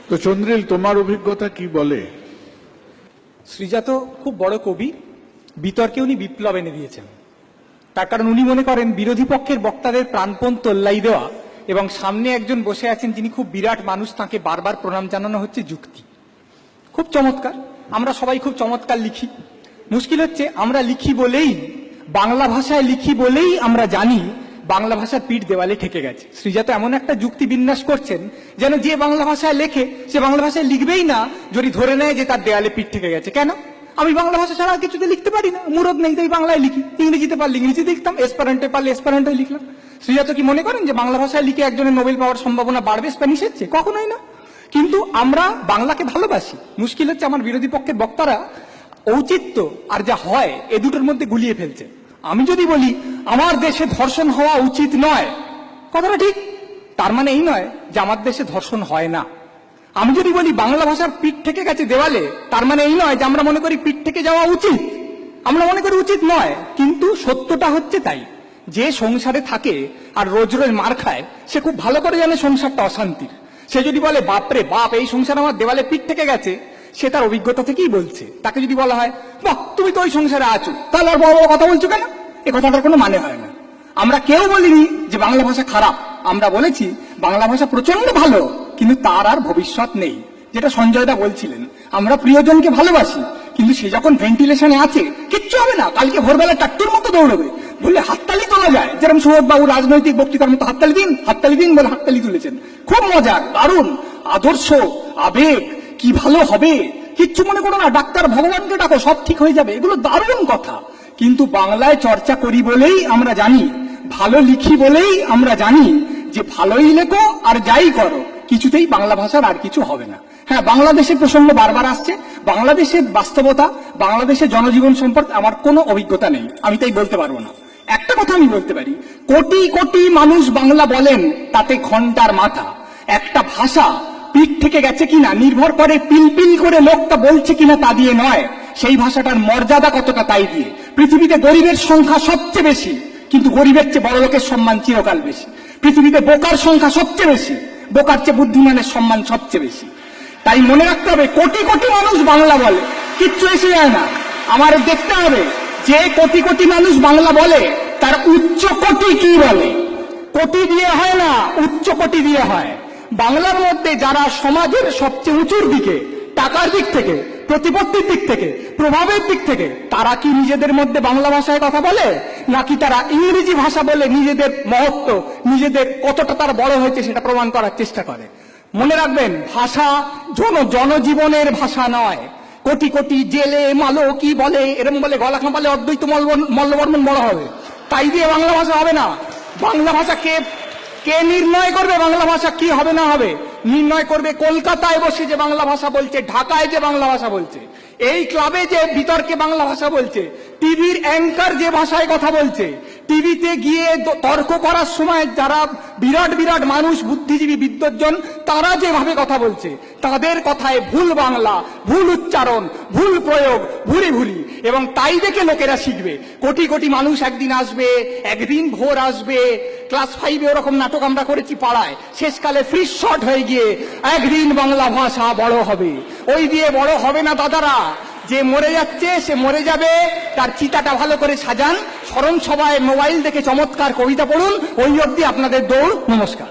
তো চন্দ্রিল, তোমার অভিজ্ঞতা কি বলে? সৃজা তো খুব বড় কবি, বিতর্কে উনি বিপ্লব এনে দিয়েছেন। তার কারণ উনি মনে করেন বিরোধী পক্ষের বক্তাদের প্রাণপণ তোল্লাই দেওয়া এবং সামনে একজন বসে আছেন যিনি খুব বিরাট মানুষ, তাকে বারবার প্রণাম জানানো হচ্ছে যুক্তি। খুব চমৎকার, আমরা সবাই খুব চমৎকার লিখি। মুশকিল হচ্ছে আমরা লিখি বলেই, বাংলা ভাষায় লিখি বলেই আমরা জানি বাংলা ভাষার পিঠ দেওয়ালে ঠেকে গেছে। সৃজা তো এমন একটা যুক্তি বিন্যাস করছেন যেন যে বাংলা ভাষায় লেখে সে বাংলা ভাষায় লিখবেই না যদি ধরে নেয় যে তার দেওয়ালে পিঠ ঠেকে গেছে। কেন? আমি বাংলা ভাষা ছাড়া কিছুতে লিখতে পারি না, মুরদ নেই, তাই বাংলায় লিখি। ইংরেজিতে পারলে ইংরেজিতে লিখতাম, এসপারেন্টে পারলে এসপারেন্টে লিখলাম। সৃজা তো কি মনে করেন যে বাংলা ভাষায় লিখে একজনের নোবেল পাওয়ার সম্ভাবনা বাড়বে স্প্যানিশের চেয়ে? কখনোই না। কিন্তু আমরা বাংলাকে ভালোবাসি। মুশকিল হচ্ছে আমার বিরোধী পক্ষের বক্তারা ঔচিত্য আর যা হয় এ দুটোর মধ্যে গুলিয়ে ফেলছে। আমি যদি বলি আমার দেশে ধর্ষণ হওয়া উচিত নয়, কথাটা ঠিক, তার মানে এই নয় যে আমার দেশে ধর্ষণ হয় না। আমি যদি বলি বাংলা ভাষার পিঠ থেকে গেছে দেওয়ালে, তার মানে এই নয় যে আমরা মনে করি পিঠ থেকে যাওয়া উচিত। আমরা মনে করি উচিত নয়, কিন্তু সত্যটা হচ্ছে তাই। যে সংসারে থাকে আর রোজ রোজ মার খায় সে খুব ভালো করে জানে সংসারটা অশান্তির। সে যদি বলে বাপরে বাপ এই সংসার আমার দেওয়ালে পিঠ থেকে গেছে, সে তার অভিজ্ঞতা থেকেই বলছে। তাকে যদি বলা হয় বাহ তুমি তো ওই সংসারে আছো, তাহলে আর বড় বড় কথা বলছো কেন? এ কথাটার কোনো মানে হয় না। আমরা কেউ বলিনি যে বাংলা ভাষা খারাপ, আমরা বলেছি বাংলা ভাষা প্রচন্ড ভালো, কিন্তু তার আর ভবিষ্যৎ নেই। যেটা সঞ্জয় দা বলছিলেন, আমরা প্রিয়জনকে ভালোবাসি, কিন্তু সে যখন ভেন্টিলেশনে আছে কিচ্ছু হবে না, কালকে ভোরবেলা টাট্টুর মতো দৌড়বে, বললে হাততালি তোলা যায়। যেরকম সুবোধ বাবু রাজনৈতিক বক্তৃতার মতো হাততালি দিন বলে হাততালি তুলেছেন, খুব মজার, দারুণ আদর্শ, আবেগ, কি ভালো হবে, কিচ্ছু মনে করো না, ডাক্তার ভগবানকে ডাকো, সব ঠিক হয়ে যাবে, এগুলো দারুণ কথা। কিন্তু বাংলায় চর্চা করি বলেই আমরা জানি, ভালো লিখি বলেই আমরা জানি যে ভালোই লেখো আর যাই করো, কিছুতেই বাংলা ভাষার আর কিছু হবে না। হ্যাঁ, বাংলাদেশের প্রসঙ্গ বারবার আসছে, বাংলাদেশের বাস্তবতা, বাংলাদেশের জনজীবন সম্পর্কে আমার কোনো অভিজ্ঞতা নেই, আমি তাই বলতে পারবো না। একটা কথা আমি বলতে পারি, কোটি কোটি মানুষ বাংলা বলেন, তাতে ঘন্টার মাথা। একটা ভাষা পিঠ থেকে গেছে কিনা নির্ভর করে পিলপিল করে লোকটা বলছে কিনা তা দিয়ে নয়, সেই ভাষাটার মর্যাদা কতটা তাই দিয়ে। পৃথিবীতে গরিবের সংখ্যা সবচেয়ে বেশি, কিন্তু গরিবের চেয়ে বড় লোকের সম্মান চিরকাল বেশি। পৃথিবীতে বোকার সংখ্যা সবচেয়ে বেশি, বোকার চেয়ে বুদ্ধিমানের সম্মান সবচেয়ে বেশি। তাই মনে রাখতে হবে, কোটি কোটি মানুষ বাংলা বলে, কিচ্ছু এসে যায় না। আমার দেখতে হবে যে কোটি কোটি মানুষ বাংলা বলে তার উচ্চ কোটি কি বলে। কোটি দিয়ে হয় না, উচ্চ কোটি দিয়ে হয়। বাংলার মধ্যে যারা সমাজের সবচেয়ে উঁচুর দিকে, টাকার দিক থেকে, প্রতিপত্তির দিক থেকে, প্রভাবের দিক থেকে, তারা কি নিজেদের মধ্যে বাংলা ভাষায় কথা বলে, নাকি তারা ইংরেজি ভাষা বলে নিজেদের মহত্ব, নিজেদের কতটা তার বড় হয়েছে সেটা প্রমাণ করার চেষ্টা করে? মনে রাখবেন, ভাষা জনজীবনের ভাষা নয়। কোটি কোটি জেলে মালো কি বলে, এরম বলে গলা খাঁপালে অদ্বৈত মল্লবর্মন বড় হবে, তাই দিয়ে বাংলা ভাষা হবে না। বাংলা ভাষা কে নির্ণয় করবে বাংলা ভাষা কি হবে না হবে? নির্ণয় করবে কলকাতায় বসে যে বাংলা ভাষা বলছে, ঢাকায় যে বাংলা ভাষা বলছে, এই ক্লাবে যে বিতর্কে বাংলা ভাষা বলছে, টিভির অ্যাঙ্কার যে ভাষায় কথা বলছে, টিভিতে গিয়ে তর্ক করার সময় যারা বিরাট বিরাট মানুষ, বুদ্ধিজীবী, বিদ্বজ্জন, তারা যেভাবে কথা বলছে, তাদের কথায় ভুল বাংলা, ভুল উচ্চারণ, ভুল প্রয়োগ, ভুরি ভুরি, এবং তাই দেখে লোকেরা শিখবে। কোটি কোটি মানুষ একদিন আসবে, একদিন ভোর আসবে। ক্লাস 5-এ ওরকম নাটক আমরা করেছি পাড়ায়, শেষকালে ফ্রিজ শর্ট হয়ে গিয়ে একদিন বাংলা ভাষা বড় হবে। ওই দিয়ে বড় হবে না দাদারা। যে মরে যাচ্ছে সে মরে যাবে, তার চিতাটা ভালো করে সাজান, স্মরণ সভায় মোবাইল দেখে চমৎকার কবিতা পড়ুন, ওই অবধি আপনাদের দৌড়। নমস্কার।